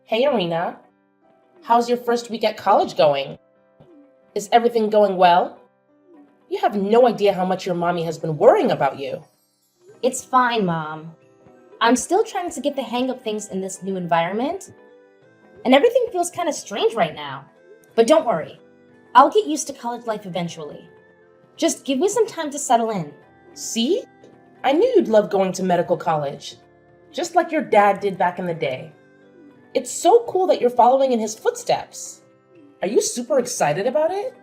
Hey, Arena. How's your first week at college going? Is everything going well? You have no idea how much your mommy has been worrying about you. It's fine, Mom. I'm still trying to get the hang of things in this new environment, and everything feels kind of strange right now. But don't worry, I'll get used to college life eventually. Just give me some time to settle in. See? I knew you'd love going to medical college, just like your dad did back in the day. It's so cool that you're following in his footsteps. Are you super excited about it?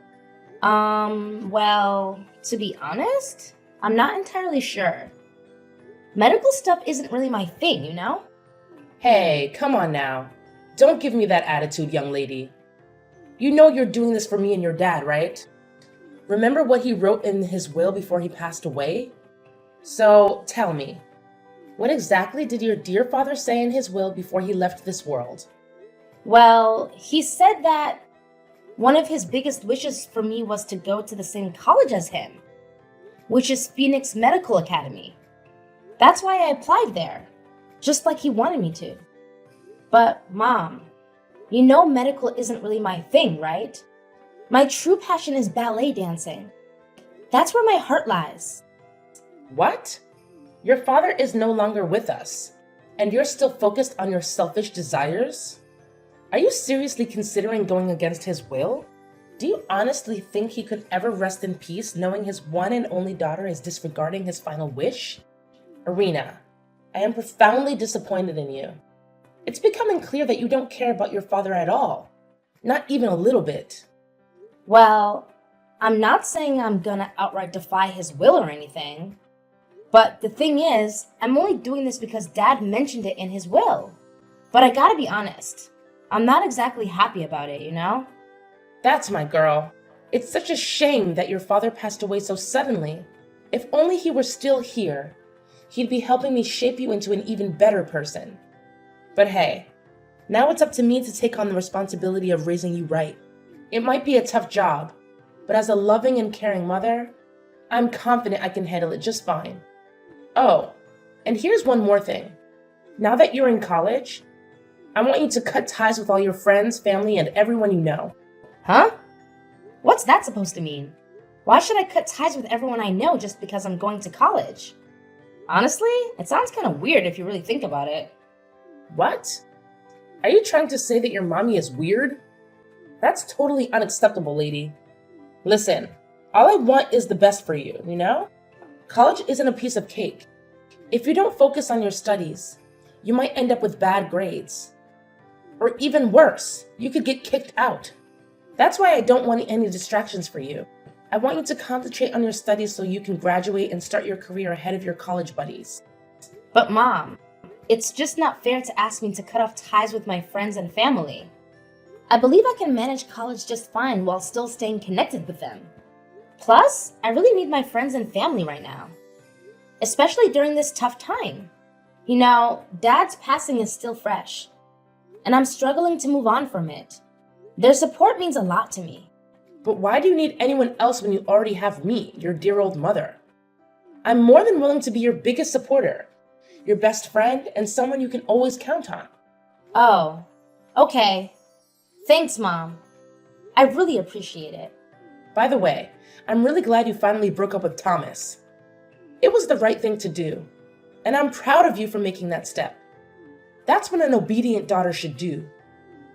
Well, to be honest, I'm not entirely sure. Medical stuff isn't really my thing, you know? Hey, come on now. Don't give me that attitude, young lady. You know you're doing this for me and your dad, right? Remember what he wrote in his will before he passed away? So, tell me, what exactly did your dear father say in his will before he left this world? Well, he said that one of his biggest wishes for me was to go to the same college as him, which is Phoenix Medical Academy. That's why I applied there, just like he wanted me to. But, Mom, you know medical isn't really my thing, right? My true passion is ballet dancing. That's where my heart lies. What? Your father is no longer with us, and you're still focused on your selfish desires? Are you seriously considering going against his will? Do you honestly think he could ever rest in peace knowing his one and only daughter is disregarding his final wish? Arena, I am profoundly disappointed in you. It's becoming clear that you don't care about your father at all. Not even a little bit. Well, I'm not saying I'm gonna outright defy his will or anything. But the thing is, I'm only doing this because Dad mentioned it in his will. But I gotta be honest, I'm not exactly happy about it, you know? That's my girl. It's such a shame that your father passed away so suddenly. If only he were still here, he'd be helping me shape you into an even better person. But hey, now it's up to me to take on the responsibility of raising you right. It might be a tough job, but as a loving and caring mother, I'm confident I can handle it just fine. Oh, and here's one more thing. Now that you're in college, I want you to cut ties with all your friends, family, and everyone you know. Huh? What's that supposed to mean? Why should I cut ties with everyone I know just because I'm going to college? Honestly, it sounds kind of weird if you really think about it. What? Are you trying to say that your mommy is weird? That's totally unacceptable, lady. Listen, all I want is the best for you, you know? College isn't a piece of cake. If you don't focus on your studies, you might end up with bad grades. Or even worse, you could get kicked out. That's why I don't want any distractions for you. I want you to concentrate on your studies so you can graduate and start your career ahead of your college buddies. But Mom, it's just not fair to ask me to cut off ties with my friends and family. I believe I can manage college just fine while still staying connected with them. Plus, I really need my friends and family right now, especially during this tough time. You know, Dad's passing is still fresh, and I'm struggling to move on from it. Their support means a lot to me. But why do you need anyone else when you already have me, your dear old mother? I'm more than willing to be your biggest supporter, your best friend, and someone you can always count on. Oh, okay. Thanks, Mom. I really appreciate it. By the way, I'm really glad you finally broke up with Thomas. It was the right thing to do, and I'm proud of you for making that step. That's what an obedient daughter should do.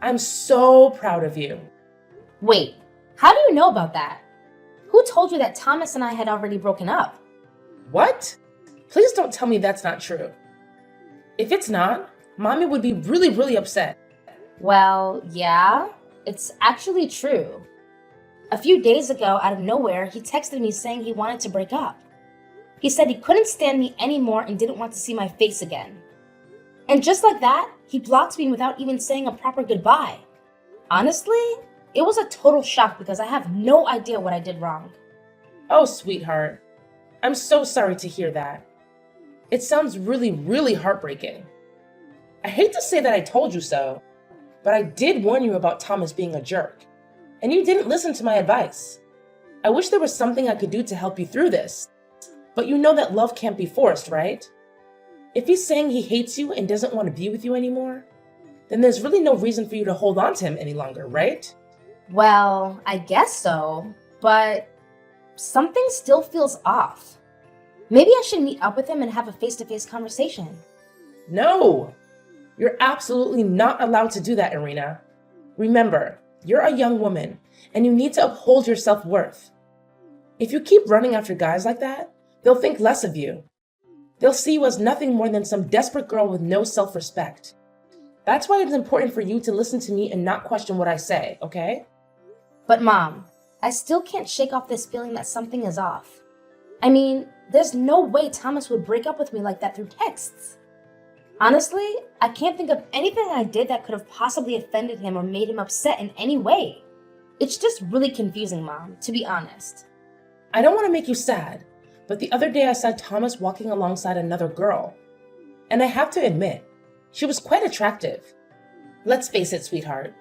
I'm so proud of you. Wait, how do you know about that? Who told you that Thomas and I had already broken up? What? Please don't tell me that's not true. If it's not, Mommy would be really upset. Well, yeah, it's actually true. A few days ago, out of nowhere, he texted me saying he wanted to break up. He said he couldn't stand me anymore and didn't want to see my face again. And just like that, he blocked me without even saying a proper goodbye. Honestly, it was a total shock because I have no idea what I did wrong. Oh, sweetheart. I'm so sorry to hear that. It sounds really heartbreaking. I hate to say that I told you so, but I did warn you about Thomas being a jerk, and you didn't listen to my advice. I wish there was something I could do to help you through this, but you know that love can't be forced, right? If he's saying he hates you and doesn't want to be with you anymore, then there's really no reason for you to hold on to him any longer, right? Well, I guess so, but something still feels off. Maybe I should meet up with him and have a face-to-face conversation. No! You're absolutely not allowed to do that, Irina. Remember, you're a young woman, and you need to uphold your self-worth. If you keep running after guys like that, they'll think less of you. They'll see you as nothing more than some desperate girl with no self-respect. That's why it's important for you to listen to me and not question what I say, okay? But Mom, I still can't shake off this feeling that something is off. I mean, there's no way Thomas would break up with me like that through texts. Honestly, I can't think of anything I did that could have possibly offended him or made him upset in any way. It's just really confusing, Mom, to be honest. I don't want to make you sad, but the other day I saw Thomas walking alongside another girl. And I have to admit, she was quite attractive. Let's face it, sweetheart.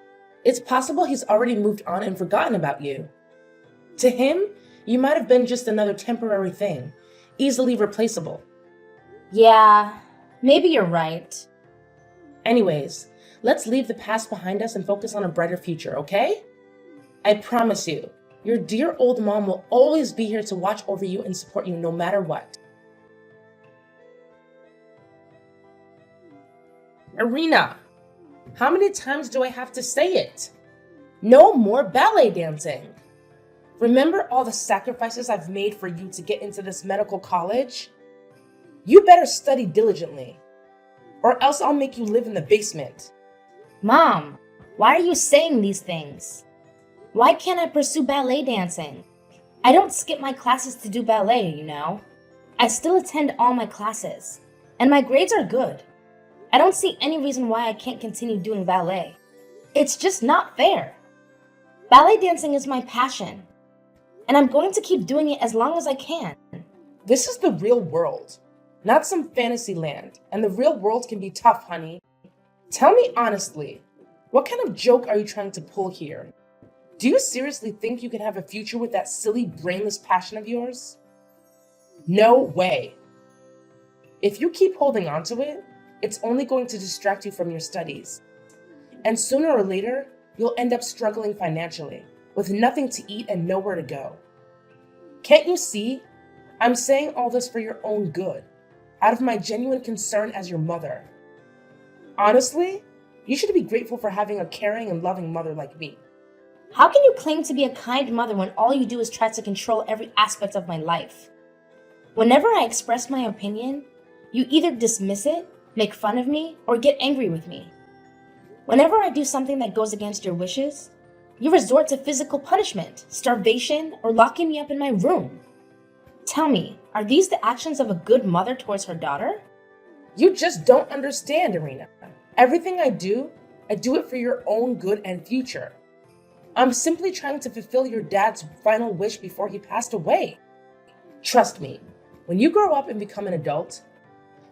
It's possible he's already moved on and forgotten about you. To him, you might have been just another temporary thing, easily replaceable. Yeah, maybe you're right. Anyways, let's leave the past behind us and focus on a brighter future, okay? I promise you, your dear old mom will always be here to watch over you and support you no matter what. Irina, how many times do I have to say it? No more ballet dancing. Remember all the sacrifices I've made for you to get into this medical college? You better study diligently, or else I'll make you live in the basement. Mom, why are you saying these things? Why can't I pursue ballet dancing? I don't skip my classes to do ballet, you know. I still attend all my classes, and my grades are good. I don't see any reason why I can't continue doing ballet. It's just not fair. Ballet dancing is my passion, and I'm going to keep doing it as long as I can. This is the real world, not some fantasy land, and the real world can be tough, honey. Tell me honestly, what kind of joke are you trying to pull here? Do you seriously think you can have a future with that silly, brainless passion of yours? No way. If you keep holding on to it, it's only going to distract you from your studies. And sooner or later, you'll end up struggling financially, with nothing to eat and nowhere to go. Can't you see? I'm saying all this for your own good, out of my genuine concern as your mother. Honestly, you should be grateful for having a caring and loving mother like me. How can you claim to be a kind mother when all you do is try to control every aspect of my life? Whenever I express my opinion, you either dismiss it, make fun of me, or get angry with me. Whenever I do something that goes against your wishes, you resort to physical punishment, starvation, or locking me up in my room. Tell me, are these the actions of a good mother towards her daughter? You just don't understand, Irina. Everything I do it for your own good and future. I'm simply trying to fulfill your dad's final wish before he passed away. Trust me, when you grow up and become an adult,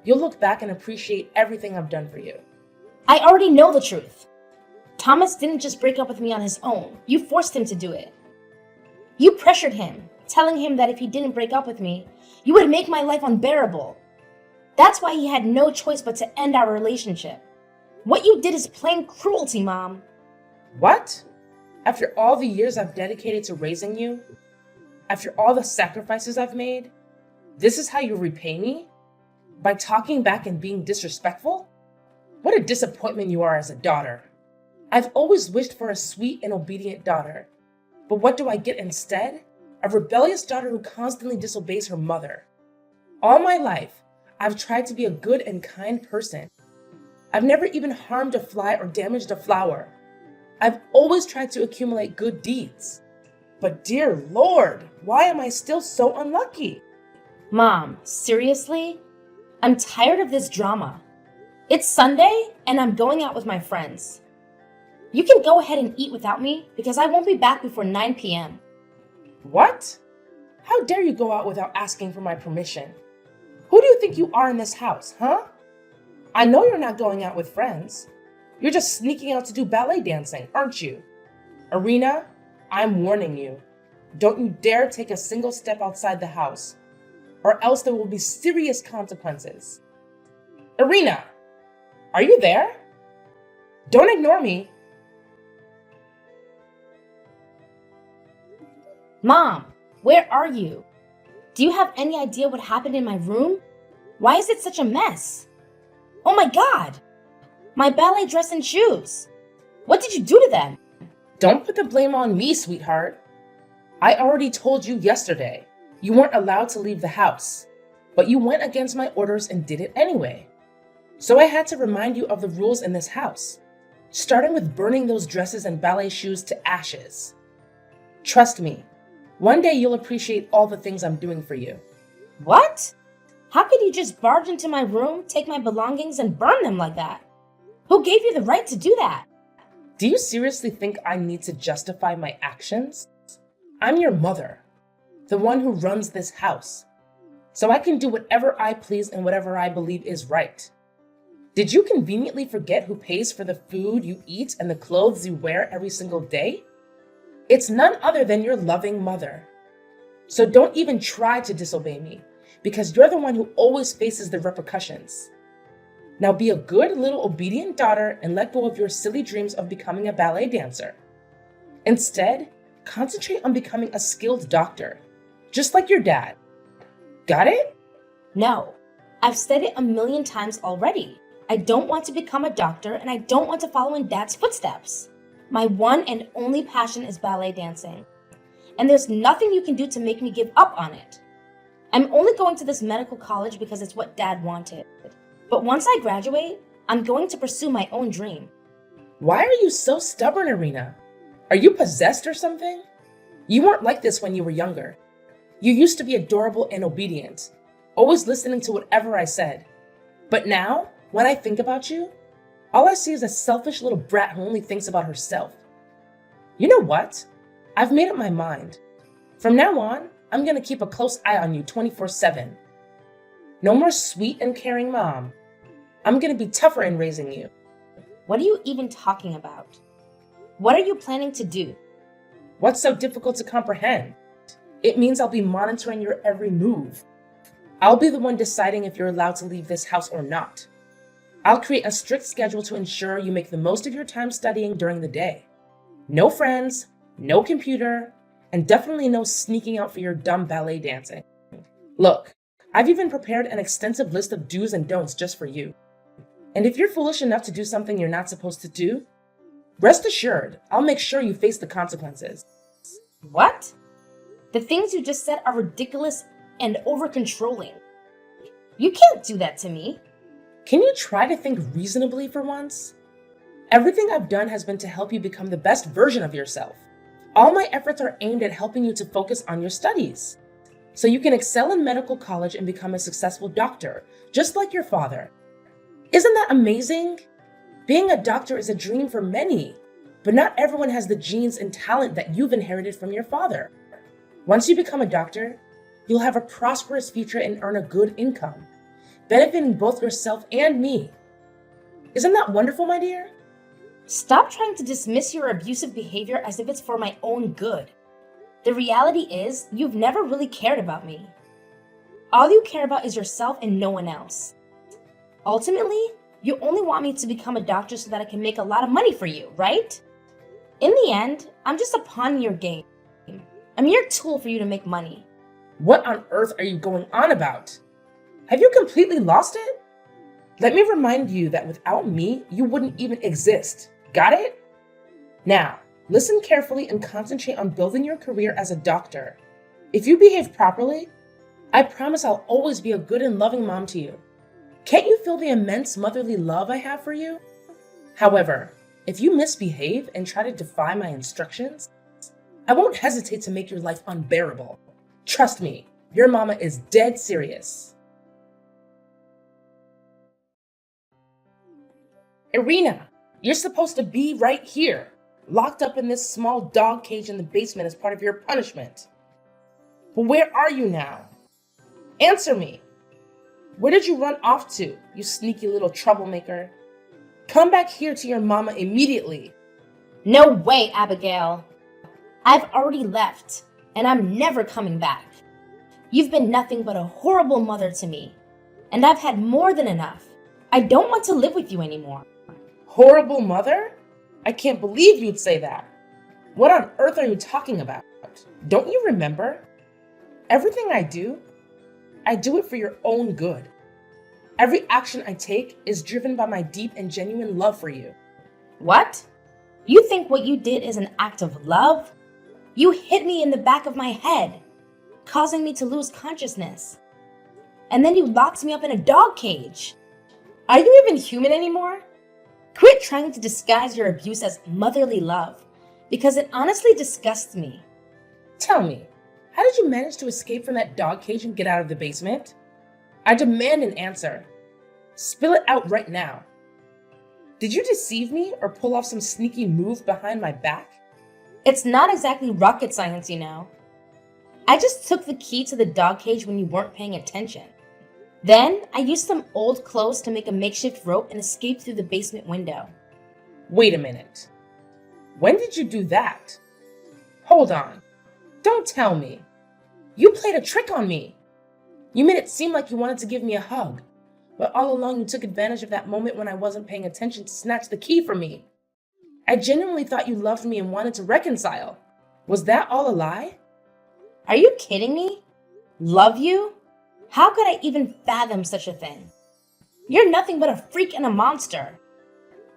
you'll look back and appreciate everything I've done for you. I already know the truth. Thomas didn't just break up with me on his own. You forced him to do it. You pressured him, telling him that if he didn't break up with me, you would make my life unbearable. That's why he had no choice but to end our relationship. What you did is plain cruelty, Mom. What? After all the years I've dedicated to raising you? After all the sacrifices I've made? This is how you repay me? By talking back and being disrespectful? What a disappointment you are as a daughter. I've always wished for a sweet and obedient daughter. But what do I get instead? A rebellious daughter who constantly disobeys her mother. All my life, I've tried to be a good and kind person. I've never even harmed a fly or damaged a flower. I've always tried to accumulate good deeds. But dear Lord, why am I still so unlucky? Mom, seriously? I'm tired of this drama. It's Sunday, and I'm going out with my friends. You can go ahead and eat without me, because I won't be back before 9 p.m. What? How dare you go out without asking for my permission? Who do you think you are in this house, huh? I know you're not going out with friends. You're just sneaking out to do ballet dancing, aren't you? Irina, I'm warning you. Don't you dare take a single step outside the house, or else there will be serious consequences. Irina, are you there? Don't ignore me. Mom, where are you? Do you have any idea what happened in my room? Why is it such a mess? Oh my God! My ballet dress and shoes! What did you do to them? Don't put the blame on me, sweetheart. I already told you yesterday you weren't allowed to leave the house, but you went against my orders and did it anyway. So I had to remind you of the rules in this house, starting with burning those dresses and ballet shoes to ashes. Trust me, one day you'll appreciate all the things I'm doing for you. What? How could you just barge into my room, take my belongings, and burn them like that? Who gave you the right to do that? Do you seriously think I need to justify my actions? I'm your mother, the one who runs this house, so I can do whatever I please and whatever I believe is right. Did you conveniently forget who pays for the food you eat and the clothes you wear every single day? It's none other than your loving mother. So don't even try to disobey me, because you're the one who always faces the repercussions. Now be a good little obedient daughter and let go of your silly dreams of becoming a ballet dancer. Instead, concentrate on becoming a skilled doctor, just like your dad. Got it? No, I've said it 1,000,000 times already. I don't want to become a doctor and I don't want to follow in Dad's footsteps. My one and only passion is ballet dancing, and there's nothing you can do to make me give up on it. I'm only going to this medical college because it's what Dad wanted. But once I graduate, I'm going to pursue my own dream. Why are you so stubborn, Irina? Are you possessed or something? You weren't like this when you were younger. You used to be adorable and obedient, always listening to whatever I said. But now, when I think about you, all I see is a selfish little brat who only thinks about herself. You know what? I've made up my mind. From now on, I'm going to keep a close eye on you 24/7. No more sweet and caring mom. I'm going to be tougher in raising you. What are you even talking about? What are you planning to do? What's so difficult to comprehend? It means I'll be monitoring your every move. I'll be the one deciding if you're allowed to leave this house or not. I'll create a strict schedule to ensure you make the most of your time studying during the day. No friends, no computer, and definitely no sneaking out for your dumb ballet dancing. Look, I've even prepared an extensive list of do's and don'ts just for you. And if you're foolish enough to do something you're not supposed to do, rest assured, I'll make sure you face the consequences. What? The things you just said are ridiculous and over-controlling. You can't do that to me. Can you try to think reasonably for once? Everything I've done has been to help you become the best version of yourself. All my efforts are aimed at helping you to focus on your studies, so you can excel in medical college and become a successful doctor, just like your father. Isn't that amazing? Being a doctor is a dream for many, but not everyone has the genes and talent that you've inherited from your father. Once you become a doctor, you'll have a prosperous future and earn a good income, benefiting both yourself and me. Isn't that wonderful, my dear? Stop trying to dismiss your abusive behavior as if it's for my own good. The reality is, you've never really cared about me. All you care about is yourself and no one else. Ultimately, you only want me to become a doctor so that I can make a lot of money for you, right? In the end, I'm just a pawn in your game. A mere tool for you to make money. What on earth are you going on about? Have you completely lost it? Let me remind you that without me, you wouldn't even exist. Got it? Now, listen carefully and concentrate on building your career as a doctor. If you behave properly, I promise I'll always be a good and loving mom to you. Can't you feel the immense motherly love I have for you? However, if you misbehave and try to defy my instructions, I won't hesitate to make your life unbearable. Trust me, your mama is dead serious. Irina, you're supposed to be right here, locked up in this small dog cage in the basement as part of your punishment. But where are you now? Answer me. Where did you run off to, you sneaky little troublemaker? Come back here to your mama immediately. No way, Abigail. I've already left, and I'm never coming back. You've been nothing but a horrible mother to me, and I've had more than enough. I don't want to live with you anymore. Horrible mother? I can't believe you'd say that. What on earth are you talking about? Don't you remember? Everything I do it for your own good. Every action I take is driven by my deep and genuine love for you. What? You think what you did is an act of love? You hit me in the back of my head, causing me to lose consciousness. And then you locked me up in a dog cage. Are you even human anymore? Quit trying to disguise your abuse as motherly love, because it honestly disgusts me. Tell me, how did you manage to escape from that dog cage and get out of the basement? I demand an answer. Spill it out right now. Did you deceive me or pull off some sneaky move behind my back? It's not exactly rocket science, you know. I just took the key to the dog cage when you weren't paying attention. Then I used some old clothes to make a makeshift rope and escape through the basement window. Wait a minute. When did you do that? Hold on. Don't tell me. You played a trick on me. You made it seem like you wanted to give me a hug, but all along you took advantage of that moment when I wasn't paying attention to snatch the key from me. I genuinely thought you loved me and wanted to reconcile. Was that all a lie? Are you kidding me? Love you? How could I even fathom such a thing? You're nothing but a freak and a monster.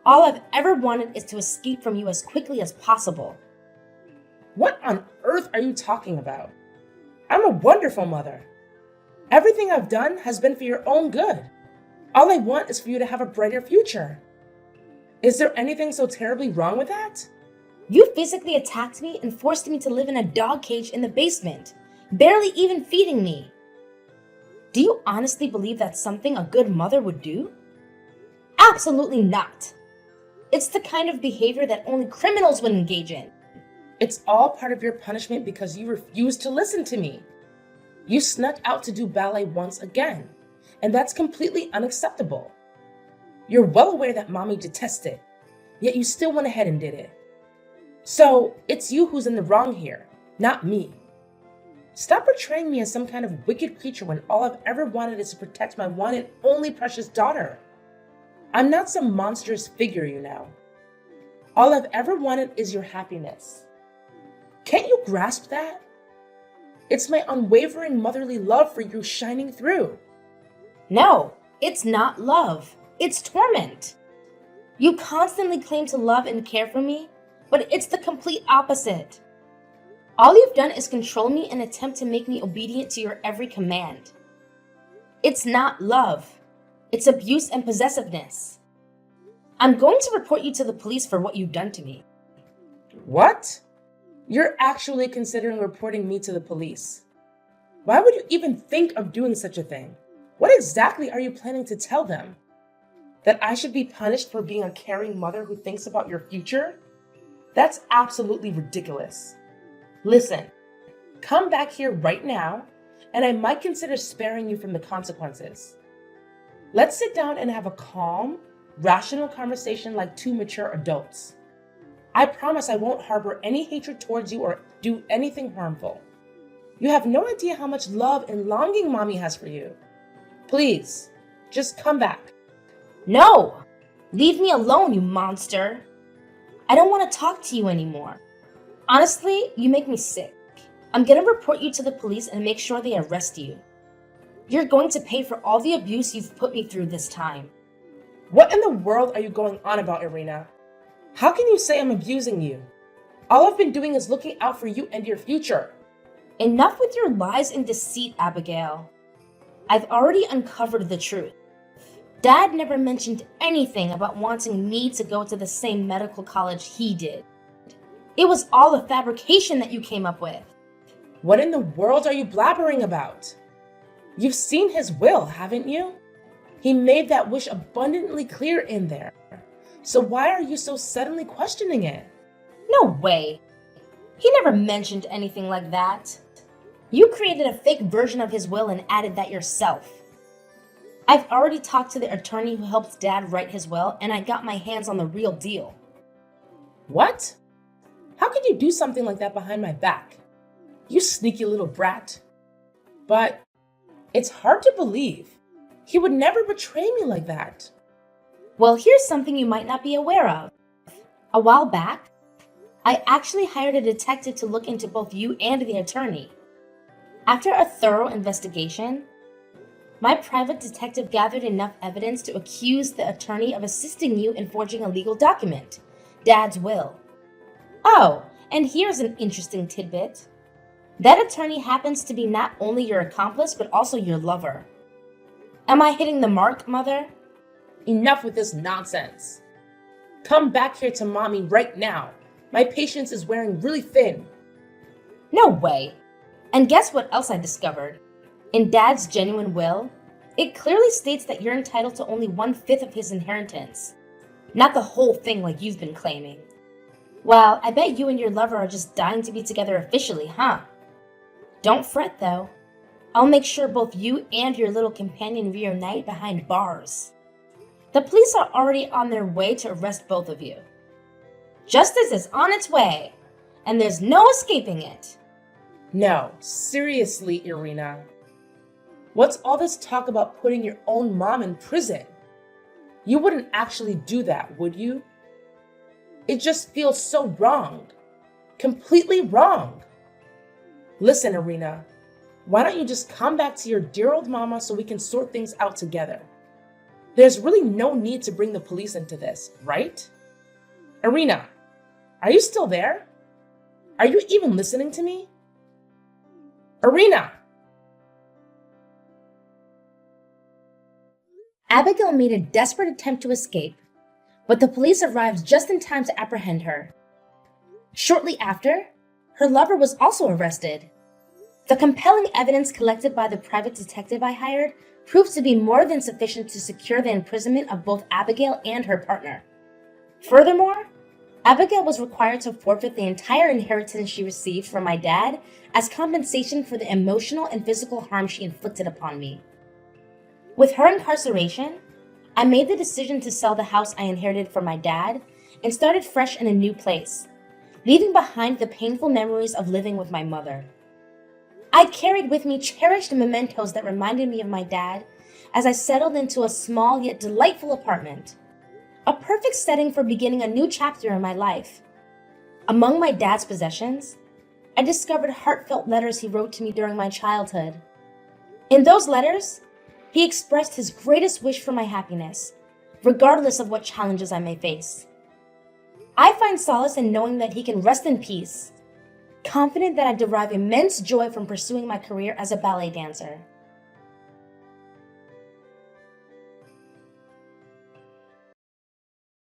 All I've ever wanted is to escape from you as quickly as possible. What on earth are you talking about? I'm a wonderful mother. Everything I've done has been for your own good. All I want is for you to have a brighter future. Is there anything so terribly wrong with that? You physically attacked me and forced me to live in a dog cage in the basement, barely even feeding me. Do you honestly believe that's something a good mother would do? Absolutely not. It's the kind of behavior that only criminals would engage in. It's all part of your punishment because you refused to listen to me. You snuck out to do ballet once again, and that's completely unacceptable. You're well aware that mommy detests it, yet you still went ahead and did it. So it's you who's in the wrong here, not me. Stop portraying me as some kind of wicked creature when all I've ever wanted is to protect my one and only precious daughter. I'm not some monstrous figure, you know. All I've ever wanted is your happiness. Can't you grasp that? It's my unwavering motherly love for you shining through. No, it's not love. It's torment. You constantly claim to love and care for me, but it's the complete opposite. All you've done is control me and attempt to make me obedient to your every command. It's not love. It's abuse and possessiveness. I'm going to report you to the police for what you've done to me. What? You're actually considering reporting me to the police? Why would you even think of doing such a thing? What exactly are you planning to tell them? That I should be punished for being a caring mother who thinks about your future? That's absolutely ridiculous. Listen, come back here right now, and I might consider sparing you from the consequences. Let's sit down and have a calm, rational conversation like two mature adults. I promise I won't harbor any hatred towards you or do anything harmful. You have no idea how much love and longing mommy has for you. Please, just come back. No! Leave me alone, you monster! I don't want to talk to you anymore. Honestly, you make me sick. I'm gonna report you to the police and make sure they arrest you. You're going to pay for all the abuse you've put me through this time. What in the world are you going on about, Irina? How can you say I'm abusing you? All I've been doing is looking out for you and your future. Enough with your lies and deceit, Abigail. I've already uncovered the truth. Dad never mentioned anything about wanting me to go to the same medical college he did. It was all a fabrication that you came up with. What in the world are you blabbering about? You've seen his will, haven't you? He made that wish abundantly clear in there. So why are you so suddenly questioning it? No way. He never mentioned anything like that. You created a fake version of his will and added that yourself. I've already talked to the attorney who helped Dad write his will, and I got my hands on the real deal. What? How could you do something like that behind my back? You sneaky little brat. But it's hard to believe. He would never betray me like that. Well, here's something you might not be aware of. A while back, I actually hired a detective to look into both you and the attorney. After a thorough investigation, my private detective gathered enough evidence to accuse the attorney of assisting you in forging a legal document, Dad's will. Oh, and here's an interesting tidbit. That attorney happens to be not only your accomplice, but also your lover. Am I hitting the mark, Mother? Enough with this nonsense. Come back here to Mommy right now. My patience is wearing really thin. No way. And guess what else I discovered? In Dad's genuine will, it clearly states that you're entitled to only 1/5 of his inheritance. Not the whole thing like you've been claiming. Well, I bet you and your lover are just dying to be together officially, huh? Don't fret though. I'll make sure both you and your little companion reunite behind bars. The police are already on their way to arrest both of you. Justice is on its way, and there's no escaping it. No, seriously, Irina. What's all this talk about putting your own mom in prison? You wouldn't actually do that, would you? It just feels so wrong. Completely wrong. Listen, Irina, why don't you just come back to your dear old mama so we can sort things out together? There's really no need to bring the police into this, right? Irina, are you still there? Are you even listening to me? Irina! Abigail made a desperate attempt to escape, but the police arrived just in time to apprehend her. Shortly after, her lover was also arrested. The compelling evidence collected by the private detective I hired proved to be more than sufficient to secure the imprisonment of both Abigail and her partner. Furthermore, Abigail was required to forfeit the entire inheritance she received from my dad as compensation for the emotional and physical harm she inflicted upon me. With her incarceration, I made the decision to sell the house I inherited from my dad and started fresh in a new place, leaving behind the painful memories of living with my mother. I carried with me cherished mementos that reminded me of my dad as I settled into a small yet delightful apartment, a perfect setting for beginning a new chapter in my life. Among my dad's possessions, I discovered heartfelt letters he wrote to me during my childhood. In those letters, he expressed his greatest wish for my happiness, regardless of what challenges I may face. I find solace in knowing that he can rest in peace, confident that I derive immense joy from pursuing my career as a ballet dancer.